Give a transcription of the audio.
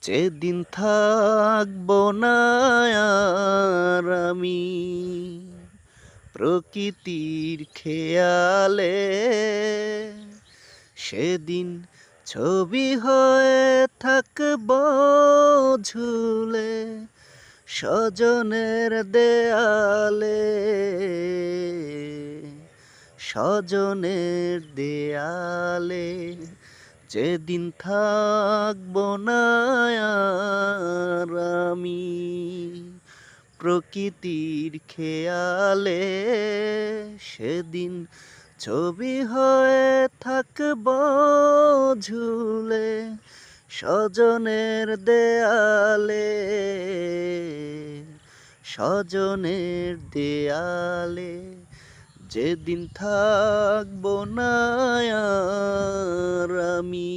যেদিন থাকবো না আর আমি প্রকৃতির খেয়ালে, সেদিন ছবি হয়ে থাকব ঝুলে স্বজনের দেয়ালে, স্বজনের দেয়ালে। যেদিন থাকবো না আর আমি প্রকৃতির খেয়ালে, সেদিন ছবি হয়ে থাকব ঝুলে স্বজনের দেয়ালে, স্বজনের দেয়ালে। যেদিন থাকবো না আর আমি।